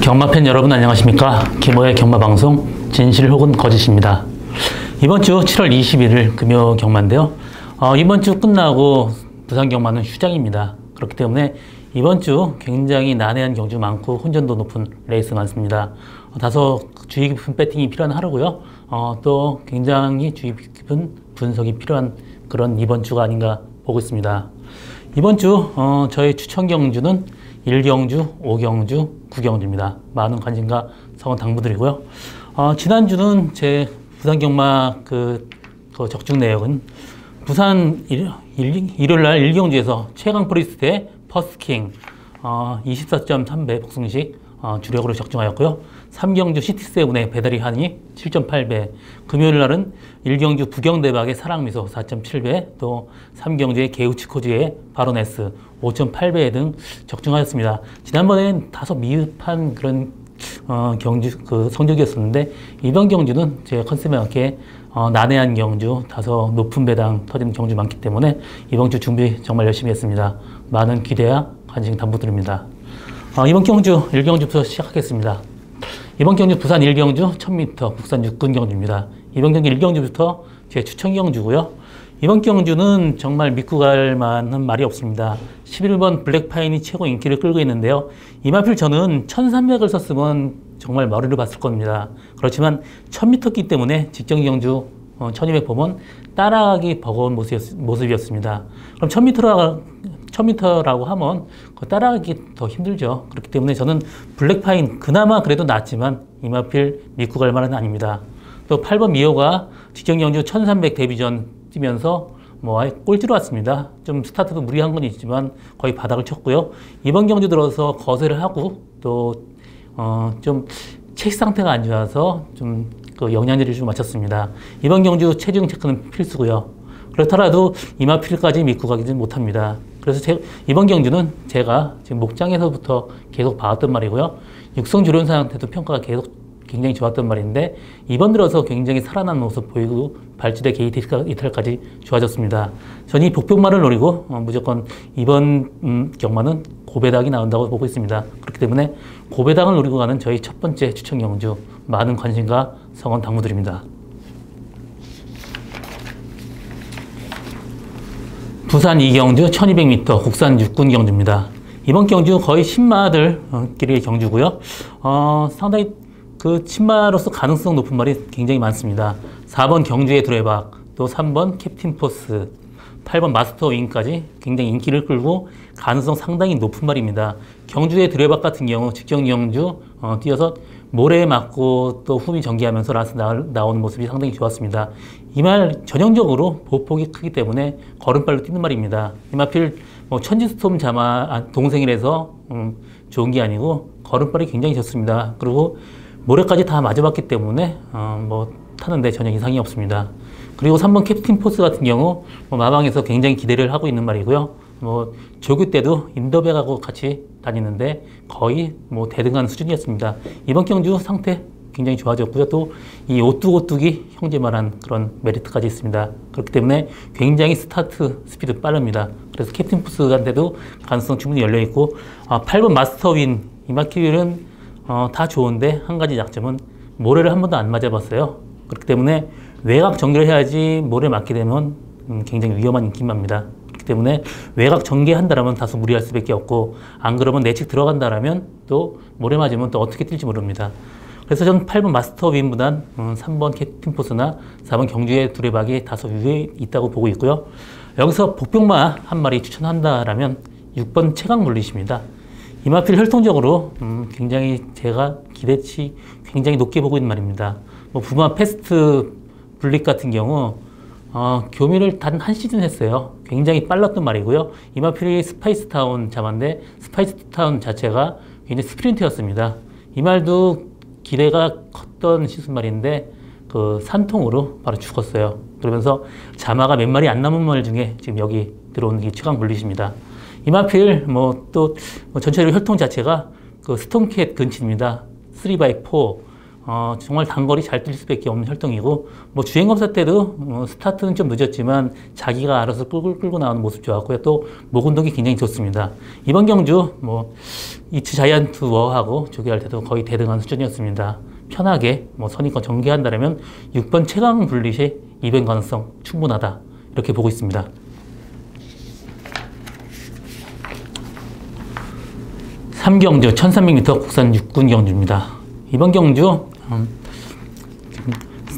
경마팬 여러분 안녕하십니까? 김호의 경마방송 진실 혹은 거짓입니다. 이번 주 7월 21일 금요 경마인데요. 이번 주 끝나고 부산 경마는 휴장입니다. 그렇기 때문에 이번 주 굉장히 난해한 경주 많고 혼전도 높은 레이스 많습니다. 다소 주의 깊은 배팅이 필요한 하루고요. 또 굉장히 주의 깊은 분석이 필요한 그런 이번 주가 아닌가 보고 있습니다. 이번 주 저희 추천 경주는 1경주, 5경주, 9경주입니다. 많은 관심과 성원 당부드리고요. 지난주는 제 부산 경마 그 적중 내역은 부산 일요일날 1경주에서 최강 프리스트의 퍼스킹 24.3배 복승식 주력으로 적중하였고요. 3경주 시티세븐의 배달이 하니 7.8배, 금요일날은 1경주 부경대박의 사랑미소 4.7배, 또 3경주의 게우치코즈의 바로네스 5.8배 등 적중하였습니다. 지난번엔 다소 미흡한 그런 경주 성적이었었는데 이번 경주는 제 컨셉에 맞게 난해한 경주, 다소 높은 배당 터지는 경주 많기 때문에 이번 주 준비 정말 열심히 했습니다. 많은 기대와 관심 당부드립니다. 이번 경주 1경주부터 시작하겠습니다. 이번 경주 부산 1경주 1000m 국산 육군 경주입니다. 이번 경주 1경주부터 제 추천 경주고요. 이번 경주는 정말 믿고 갈 만한 말이 없습니다. 11번 블랙파인이 최고 인기를 끌고 있는데요. 이마필 저는 1300을 썼으면 정말 머리를 봤을 겁니다. 그렇지만 1000m기 때문에 직전 경주 1200 보면 따라가기 버거운 모습이었습니다. 그럼 1000m라고 하면 따라가기 더 힘들죠. 그렇기 때문에 저는 블랙파인 그나마 그래도 낫지만 이마필 믿고 갈 만은 아닙니다. 또 8번 미호가 직전 경주 1300 데뷔전 뛰면서 아예 꼴찌로 왔습니다. 좀 스타트도 무리한 건 있지만 거의 바닥을 쳤고요. 이번 경주 들어서 거세를 하고 또 좀 체식 상태가 안 좋아서 좀 영양제를 좀 마쳤습니다. 이번 경주 체중 체크는 필수고요. 그렇더라도 이마필까지 믿고 가지는 못합니다. 그래서 이번 경주는 제가 지금 목장에서부터 계속 봐왔던 말이고요. 육성 조련사한테도 평가가 계속 굉장히 좋았던 말인데 이번 들어서 굉장히 살아난 모습 보이고 발주대 게이트 이탈까지 좋아졌습니다. 저는 이 복병마를 노리고 무조건 이번 경마는 고배당이 나온다고 보고 있습니다. 그렇기 때문에 고배당을 노리고 가는 저희 첫 번째 추천 경주 많은 관심과 성원 당부드립니다. 부산 2경주 1200m 국산 육군 경주입니다. 이번 경주 거의 신마들끼리의 경주고요. 상당히 그 친마로서 가능성 높은 말이 굉장히 많습니다. 4번 경주의 두레박, 또 3번 캡틴 포스, 8번 마스터 윙까지 굉장히 인기를 끌고 가능성 상당히 높은 말입니다. 경주의 두레박 같은 경우 직전 경주 뛰어서 모래에 맞고 또 흠이 전개하면서 라스 나오는 모습이 상당히 좋았습니다. 이 말 전형적으로 보폭이 크기 때문에 걸음발로 뛰는 말입니다. 이마필 천지스톰 동생이라서 좋은 게 아니고 걸음발이 굉장히 좋습니다. 그리고 모래까지 다 맞아봤기 때문에 타는데 전혀 이상이 없습니다. 그리고 3번 캡틴 포스 같은 경우 마방에서 굉장히 기대를 하고 있는 말이고요. 조교 때도 인더백하고 같이 다니는데 거의 대등한 수준이었습니다. 이번 경주 상태 굉장히 좋아졌고요. 또 이 오뚜기 형제만한 그런 메리트까지 있습니다. 그렇기 때문에 굉장히 스타트 스피드 빠릅니다. 그래서 캡틴 포스한테도 가능성 충분히 열려있고 8번 마스터윈 이마킬은 다 좋은데 한 가지 약점은 모래를 한 번도 안 맞아봤어요. 그렇기 때문에 외곽 전개를 해야지 모래 맞게 되면 굉장히 위험한 인기마입니다. 그렇기 때문에 외곽 전개한다라면 다소 무리할 수밖에 없고 안 그러면 내측 들어간다라면 또 모래 맞으면 또 어떻게 뛸지 모릅니다. 그래서 저는 8번 마스터 윈보단 3번 캡틴 포스나 4번 경주의 두레박이 다소 위에 있다고 보고 있고요. 여기서 복병마 한 마리 추천한다라면 6번 최강 물리십니다. 이마필 혈통적으로 굉장히 제가 기대치 굉장히 높게 보고 있는 말입니다. 부마 패스트 블릭 같은 경우 교미를 단 한 시즌 했어요. 굉장히 빨랐던 말이고요. 이마필이 스파이스타운 자마인데 스파이스타운 자체가 굉장히 스프린트였습니다. 이 말도 기대가 컸던 시즌말인데 그 산통으로 바로 죽었어요. 그러면서 자마가 몇 마리 안 남은 말 중에 지금 여기 들어오는 게 최강 블릿입니다. 이마필 전체적으로 혈통 자체가 그 스톰캣 근친입니다. 3x4 정말 단거리 잘 뛸 수밖에 없는 혈통이고, 뭐 주행검사 때도 스타트는 좀 늦었지만 자기가 알아서 끌고 나오는 모습 좋았고요. 또 목 운동이 굉장히 좋습니다. 이번 경주 뭐 이츠 자이언트 워하고 조기할 때도 거의 대등한 수준이었습니다. 편하게 뭐 선의권 전개한다면 6번 최강 불릿의 이변 가능성 충분하다, 이렇게 보고 있습니다. 3경주 1300m 국산 육군 경주입니다. 이번 경주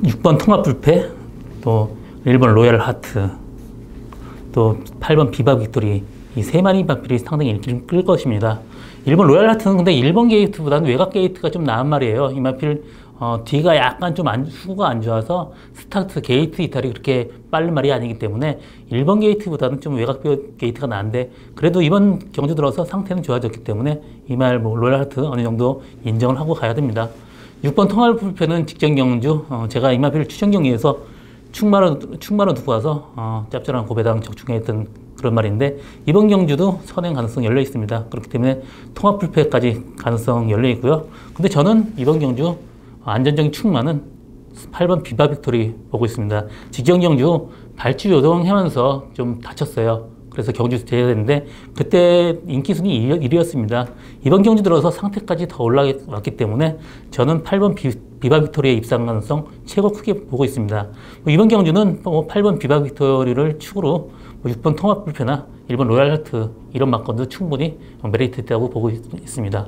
6번 통합불패, 또 1번 로얄 하트, 또 8번 비바 빅토리, 이 세 마리 마필이 상당히 인기를 끌 것입니다. 1번 로얄 하트는 근데 1번 게이트보다는 외곽 게이트가 좀 나은 말이에요. 이 마필 뒤가 약간 좀 후가 안 좋아서 스타트 게이트 이탈이 그렇게 빠른 말이 아니기 때문에 1번 게이트보다는 좀 외곽 게이트가 나은데, 그래도 이번 경주 들어서 상태는 좋아졌기 때문에 이 말 뭐 로얄 하트 어느 정도 인정을 하고 가야 됩니다. 6번 통합불패는 직전 경주, 제가 이 마필 추천 경기에서 충마로 두고 와서 짭짤한 고배당 적중했던 그런 말인데, 이번 경주도 선행 가능성 열려 있습니다. 그렇기 때문에 통합불패까지 가능성 열려 있고요. 근데 저는 이번 경주 안전적인 충마는 8번 비바 빅토리 보고 있습니다. 직전 경주 발주 요동하면서 좀 다쳤어요. 그래서 경주 제외됐는데 그때 인기 순위 1위였습니다. 이번 경주 들어서 상태까지 더 올라왔기 때문에 저는 8번 비바 빅토리의 입상 가능성 최고 크게 보고 있습니다. 이번 경주는 8번 비바 빅토리를 축으로 6번 통합불패나 1번 로얄 하트 이런 막건도 충분히 메리트 있다고 보고 있습니다.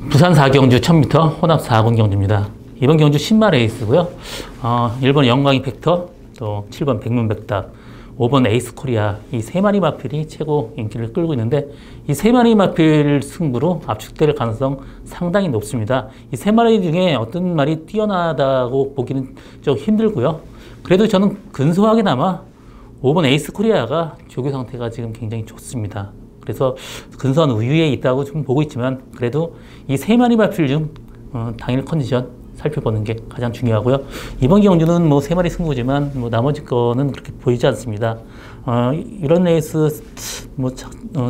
부산 4경주 1000m 혼합 4군 경주입니다. 이번 경주 신마 레이스고요. 1번 영광이 팩터, 또 7번 백문백답, 5번 에이스 코리아, 이 세 마리 마필이 최고 인기를 끌고 있는데, 이 세 마리 마필 승부로 압축될 가능성 상당히 높습니다. 이 세 마리 중에 어떤 말이 뛰어나다고 보기는 좀 힘들고요. 그래도 저는 근소하게나마 5번 에이스 코리아가 조교 상태가 지금 굉장히 좋습니다. 그래서 근소한 우위에 있다고 좀 보고 있지만, 그래도 이 세 마리 마필 중 당일 컨디션 살펴보는 게 가장 중요하고요. 이번 경주는 뭐 세 마리 승부지만 뭐 나머지 거는 그렇게 보이지 않습니다. 이런 레이스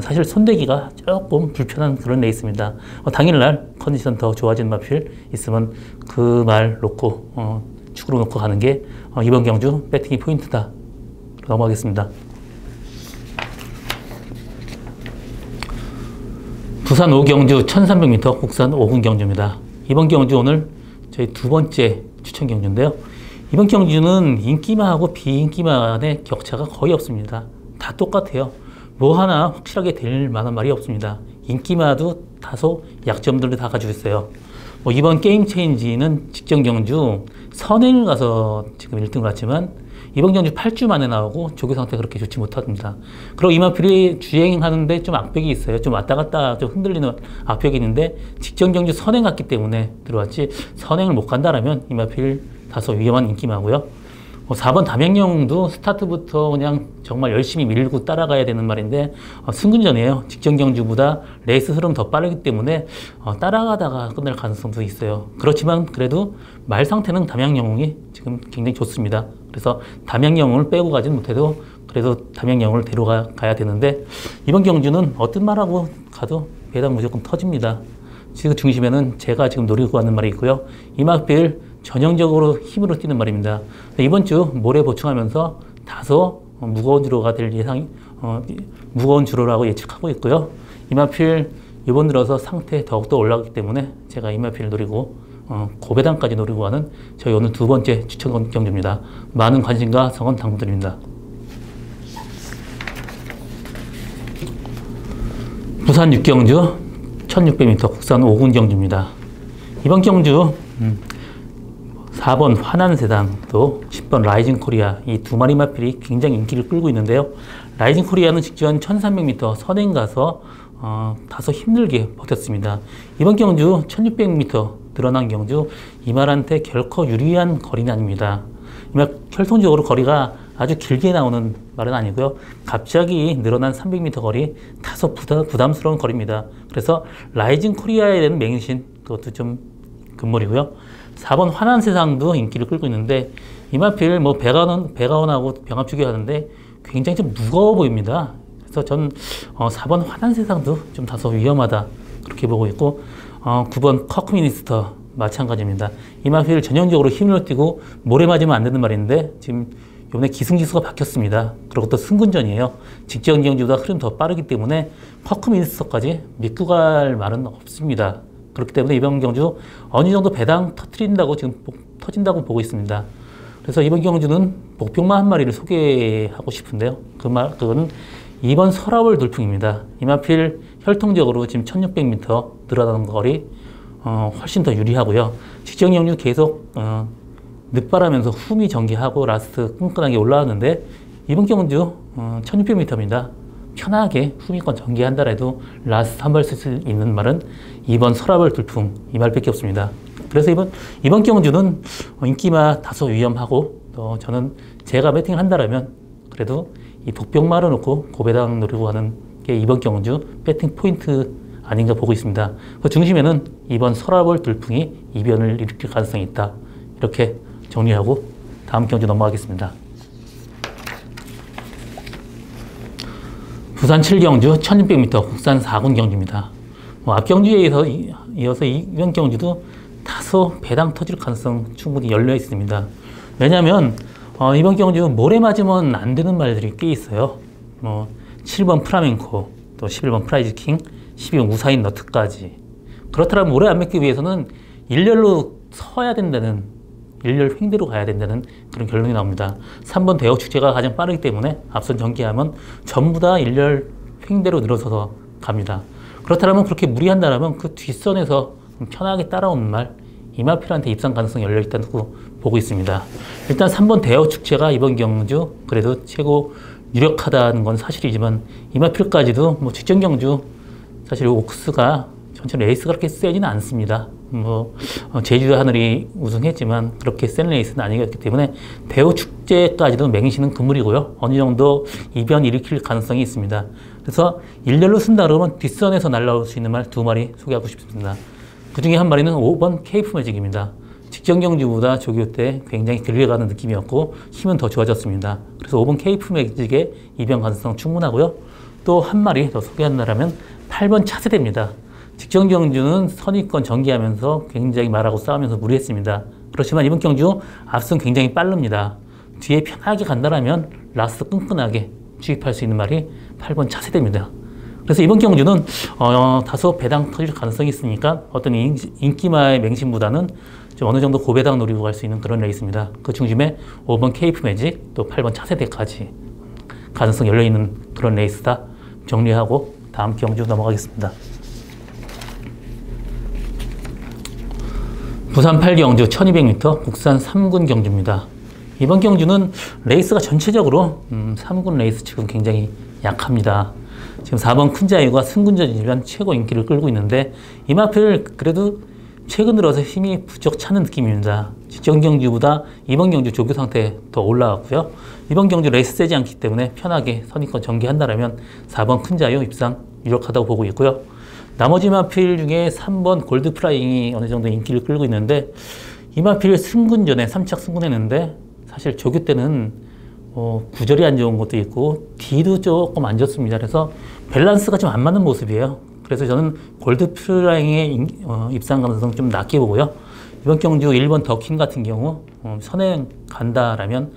사실 손대기가 조금 불편한 그런 레이스입니다. 당일날 컨디션 더 좋아진 마필 있으면 그 말 놓고 축으로 놓고 가는 게 이번 경주 배팅이 포인트다. 넘어가겠습니다. 부산 5경주 1300m 국산 5군 경주입니다. 이번 경주 오늘 저희 두 번째 추천 경주인데요. 이번 경주는 인기마하고 비인기마의 격차가 거의 없습니다. 다 똑같아요. 뭐 하나 확실하게 될 만한 말이 없습니다. 인기마도 다소 약점들을 다 가지고 있어요. 이번 게임 체인지는 직전 경주 선행을 가서 지금 1등을 했지만 이번 경주 8주 만에 나오고 조교 상태가 그렇게 좋지 못합니다. 그리고 이마필이 주행하는데 좀 악벽이 있어요. 좀 왔다 갔다 좀 흔들리는 악벽이 있는데 직전 경주 선행 갔기 때문에 들어왔지, 선행을 못 간다라면 이마필 다소 위험한 인기마고요. 4번 담양영도 스타트부터 그냥 정말 열심히 밀고 따라가야 되는 말인데 승근전이에요. 직전 경주보다 레이스 흐름 더 빠르기 때문에 따라가다가 끝날 가능성도 있어요. 그렇지만 그래도 말 상태는 담양영웅이 지금 굉장히 좋습니다. 그래서 담양영웅을 빼고 가진 못해도 그래도 담양영웅을 데려가야 되는데, 이번 경주는 어떤 말하고 가도 배당 무조건 터집니다. 지금 중심에는 제가 지금 노리고 가는 말이 있고요. 이마필 전형적으로 힘으로 뛰는 말입니다. 이번 주 모레 보충하면서 다소 무거운 주로가 될 무거운 주로라고 예측하고 있고요. 이마필 이번 들어서 상태 더욱더 올라가기 때문에 제가 이마필을 노리고 고배당까지 노리고 가는 저희 오늘 두 번째 추천 경주입니다. 많은 관심과 성원 당부드립니다. 부산 6경주 1600m 국산 5군 경주입니다. 이번 경주 4번 환한세상, 또 10번 라이징 코리아, 이 두 마리 마필이 굉장히 인기를 끌고 있는데요. 라이징 코리아는 직전 1300m 선행 가서 다소 힘들게 버텼습니다. 이번 경주 1600m 늘어난 경주, 이 말한테 결코 유리한 거리는 아닙니다. 이 말 혈통적으로 거리가 아주 길게 나오는 말은 아니고요. 갑자기 늘어난 300m 거리, 다소 부담스러운 거리입니다. 그래서 라이징 코리아에 대한 맹신, 그것도 좀 금물이고요. 4번 환한세상도 인기를 끌고 있는데 이마필 배가원하고 병합주기 하는데 굉장히 좀 무거워 보입니다. 그래서 전 4번 화난세상도 좀 다소 위험하다 그렇게 보고 있고 9번 커크미니스터 마찬가지입니다. 이 마필 전형적으로 힘을 띄고 모래 맞으면 안 되는 말인데 지금 이번에 기승지수가 바뀌었습니다. 그리고 또 승군전이에요. 직전 경주보다 흐름 더 빠르기 때문에 커크미니스터까지 믿고 갈 말은 없습니다. 그렇기 때문에 이번 경주 어느 정도 배당 터진다고 보고 있습니다. 그래서 이번 경주는 복병마 한 마리를 소개하고 싶은데요. 그건 이번 설화월 돌풍입니다. 이마필 혈통적으로 지금 1600m 늘어나는 거리 훨씬 더 유리하고요. 직전 경주 계속 늦바라면서 흠이 전개하고 라스트 끈끈하게 올라왔는데 이번 경주 1600m입니다. 편하게 후미권 전개한다 해도 라스트 한 발 쓸 수 있는 말은 이번 설화월 돌풍 이 말밖에 없습니다. 그래서 이번 경주는 인기마 다소 위험하고 또 저는 제가 배팅을 한다라면 그래도 이 복병마를 놓고 고배당 노리고 하는 게 이번 경주 배팅 포인트 아닌가 보고 있습니다. 그 중심에는 이번 설화월 돌풍이 이변을 일으킬 가능성이 있다. 이렇게 정리하고 다음 경주 넘어가겠습니다. 부산 7경주 1600m 국산 4군 경주입니다. 앞 경주에 이어서 이번 경주도 다소 배당 터질 가능성 충분히 열려 있습니다. 왜냐하면 이번 경주 모래 맞으면 안 되는 말들이 꽤 있어요. 7번 프라멘코, 또 11번 프라이즈킹, 12번 우사인 너트까지. 그렇다면 모래 안 맞기 위해서는 일렬로 서야 된다는, 일렬 횡대로 가야 된다는 그런 결론이 나옵니다. 3번 대역 축제가 가장 빠르기 때문에 앞선 전개하면 전부 다 일렬 횡대로 늘어서서 갑니다. 그렇다면 그렇게 무리한다면 그 뒷선에서 편하게 따라오는 말, 이마필한테 입상 가능성이 열려있다고 보고 있습니다. 일단 3번 대역 축제가 이번 경주 그래도 최고 유력하다는 건 사실이지만 이마필까지도 직전 경주 사실 옥스가 전체 레이스가 그렇게 세지는 않습니다. 제주도 하늘이 우승했지만 그렇게 센 레이스는 아니었기 때문에 대우 축제까지도 맹신은 그물이고요. 어느 정도 이변 일으킬 가능성이 있습니다. 그래서 일렬로 쓴다 그러면 뒷선에서 날아올 수 있는 말 두 마리 소개하고 싶습니다. 그 중에 한 마리는 5번 케이프 매직입니다. 직전 경주보다 조교 때 굉장히 들려가는 느낌이었고 힘은 더 좋아졌습니다. 그래서 5번 케이프 매직의 이변 가능성 충분하고요. 또 한 마리 더 소개한다면 8번 차세대입니다. 직전 경주는 선의권 전개하면서 굉장히 말하고 싸우면서 무리했습니다. 그렇지만 이번 경주 앞선 굉장히 빠릅니다. 뒤에 편하게 간다면 라스트 끈끈하게 주입할 수 있는 말이 8번 차세대입니다. 그래서 이번 경주는 다소 배당 터질 가능성이 있으니까 어떤 인기마의 맹신보다는 좀 어느 정도 고배당 노리고 갈 수 있는 그런 레이스입니다. 그 중심에 5번 케이프 매직 또 8번 차세대까지 가능성 열려있는 그런 레이스다 정리하고 다음 경주 넘어가겠습니다. 부산 8경주 1200m 국산 3군 경주입니다. 이번 경주는 레이스가 전체적으로 3군 레이스 지금 굉장히 약합니다. 지금 4번 큰자유가 승군전이지만 최고 인기를 끌고 있는데 이마필 그래도 최근 들어서 힘이 부쩍 차는 느낌입니다. 직전 경주보다 이번 경주 조교 상태 더 올라왔고요. 이번 경주 레이스 세지 않기 때문에 편하게 선의권 전개한다면 4번 큰자유 입상 유력하다고 보고 있고요. 나머지 마필 중에 3번 골드프라잉이 어느 정도 인기를 끌고 있는데 이 마필 승군전에 3착 승군했는데 사실 조교 때는 구절이 안 좋은 것도 있고 D도 조금 안 좋습니다. 그래서 밸런스가 좀 안 맞는 모습이에요. 그래서 저는 골드프라잉의 입상 가능성 좀 낮게 보고요. 이번 경주 1번 더킹 같은 경우 선행 간다라면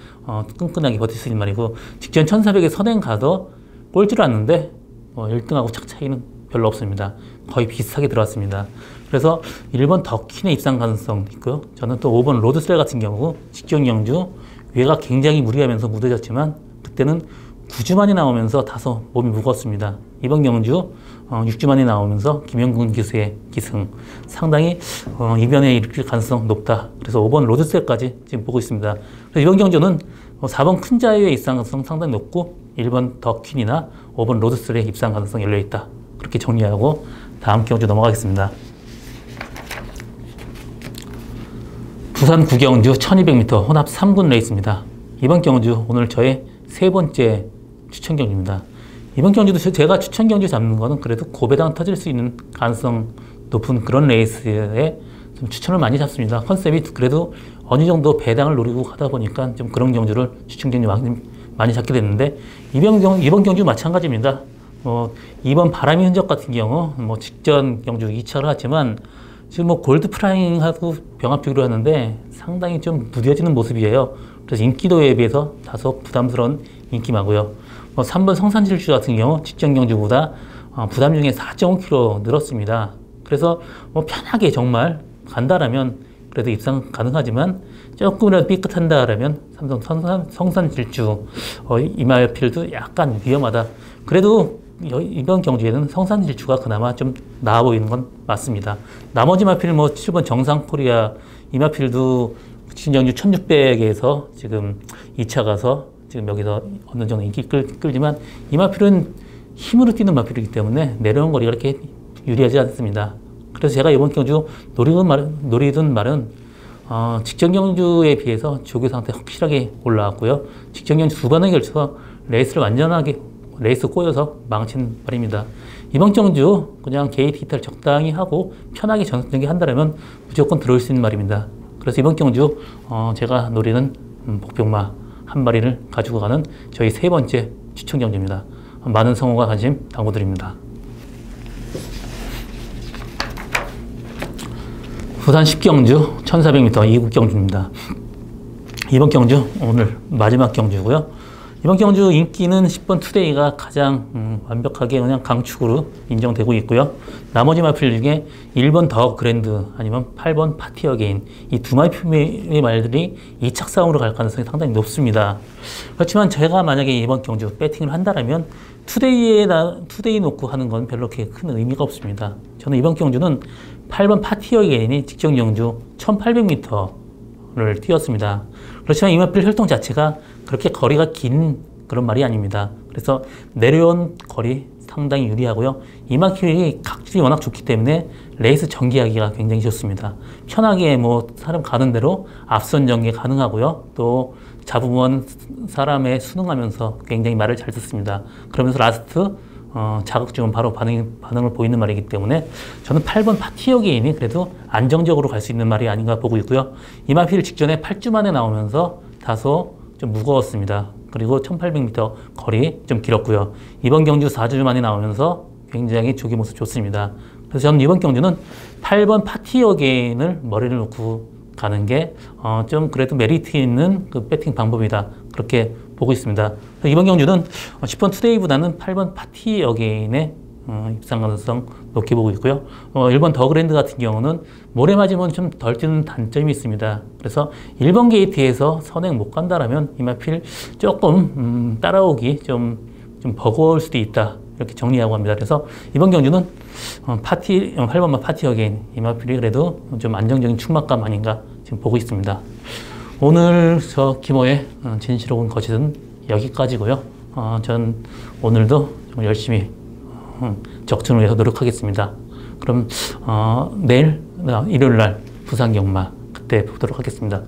끈끈하게 버틸 수 있는 말이고 직전 1400에 선행 가도 꼴찌를 않는데 1등하고 착 차이는 별로 없습니다. 거의 비슷하게 들어왔습니다. 그래서 1번 더킨의 입상 가능성 있고요. 저는 또 5번 로드셀 같은 경우 직전 경주 외곽 굉장히 무리하면서 무뎌졌지만 그때는 9주 만에 나오면서 다소 몸이 무겁습니다. 이번 경주 6주 만에 나오면서 김영근 기수의 기승 상당히 이변에 일으킬 가능성 높다. 그래서 5번 로드셀까지 지금 보고 있습니다. 그래서 이번 경주는 4번 큰자유의 입상 가능성 상당히 높고 1번 더퀸이나 5번 로드셀의 입상 가능성이 열려있다. 그렇게 정리하고 다음 경주 넘어가겠습니다. 부산 9경주 1200m 혼합 3군 레이스입니다. 이번 경주 오늘 저의 세 번째 추천 경주입니다. 이번 경주도 제가 추천 경주 잡는 거는 그래도 고배당 터질 수 있는 가능성 높은 그런 레이스에 좀 추천을 많이 잡습니다. 컨셉이 그래도 어느 정도 배당을 노리고 가다 보니까 좀 그런 경주를 추천 경주 많이 잡게 됐는데 이번 경주 마찬가지입니다. 이번 바람의 흔적 같은 경우 직전 경주 2차를 하지만 지금 골드 프라잉하고 병합 주기로 하는데 상당히 좀 무뎌지는 모습이에요. 그래서 인기도에 비해서 다소 부담스러운 인기마고요. 3번 성산질주 같은 경우 직전 경주보다 부담 중에 4.5kg 늘었습니다. 그래서 편하게 정말 간다라면 그래도 입상 가능하지만 조금이라도 삐끗한다라면 삼성 성산질주 이마필도 약간 위험하다. 그래도 이번 경주에는 성산질주가 그나마 좀 나아 보이는 건 맞습니다. 나머지 마필 7번 정상코리아 이마필도 신정주 1600에서 지금 2차 가서 지금 여기서 어느 정도 인기 끌지만 이마필은 힘으로 뛰는 마필이기 때문에 내려온 거리가 그렇게 유리하지 않습니다. 그래서 제가 이번 경주 노리던 말은 직전 경주에 비해서 조교 상태 확실하게 올라왔고요. 직전 경주 두 번에 걸쳐서 레이스를 완전하게 레이스 꼬여서 망친 말입니다. 이번 경주 그냥 게이트 기타를 적당히 하고 편하게 전개한다면 무조건 들어올 수 있는 말입니다. 그래서 이번 경주 제가 노리는 복병마 한 마리를 가지고 가는 저희 세 번째 추천 경주입니다. 많은 성원과 관심 당부드립니다. 부산 10경주 1400m 이국 경주입니다. 이번 경주 오늘 마지막 경주고요. 이번 경주 인기는 10번 투데이가 가장 완벽하게 그냥 강축으로 인정되고 있고요. 나머지 마필 중에 1번 더 그랜드 아니면 8번 파티 어게인 이 두 마필의 말들이 2착 싸움으로 갈 가능성이 상당히 높습니다. 그렇지만 제가 만약에 이번 경주 배팅을 한다면 투데이 놓고 하는 건 별로 그렇게 큰 의미가 없습니다. 저는 이번 경주는 8번 파티 어게인이 직전 경주 1800m를 뛰었습니다. 그렇지만 이마필 혈통 자체가 그렇게 거리가 긴 그런 말이 아닙니다. 그래서 내려온 거리 상당히 유리하고요. 이마필이 각질이 워낙 좋기 때문에 레이스 전개하기가 굉장히 좋습니다. 편하게 사람 가는 대로 앞선 전개 가능하고요. 또 잡으면 사람에 순응하면서 굉장히 말을 잘 듣습니다. 그러면서 라스트 자극 주면 바로 반응을 보이는 말이기 때문에 저는 8번 파티 어게인이 그래도 안정적으로 갈 수 있는 말이 아닌가 보고 있고요. 이마필 직전에 8주 만에 나오면서 다소 좀 무거웠습니다. 그리고 1800m 거리 좀 길었고요. 이번 경주 4주 만에 나오면서 굉장히 조기 모습 좋습니다. 그래서 저는 이번 경주는 8번 파티 어게인을 머리를 놓고 가는 게 좀 그래도 메리트 있는 그 배팅 방법이다. 그렇게 보고 있습니다. 이번 경주는 10번 투데이보다는 8번 파티 어게인의 입상 가능성 높게 보고 있고요. 1번 더 그랜드 같은 경우는 모래 맞으면 좀 덜 뛰는 단점이 있습니다. 그래서 1번 게이트에서 선행 못 간다라면 이마필 조금 따라오기 좀 버거울 수도 있다. 이렇게 정리하고 합니다. 그래서 이번 경주는 8번만 파티 어게인 이마필이 그래도 좀 안정적인 축막감 아닌가 지금 보고 있습니다. 오늘 저 김호의 진실옥은 거짓은 여기까지고요. 전 오늘도 좀 열심히 적중을 위해서 노력하겠습니다. 그럼 내일 일요일 날 부산 경마 그때 보도록 하겠습니다.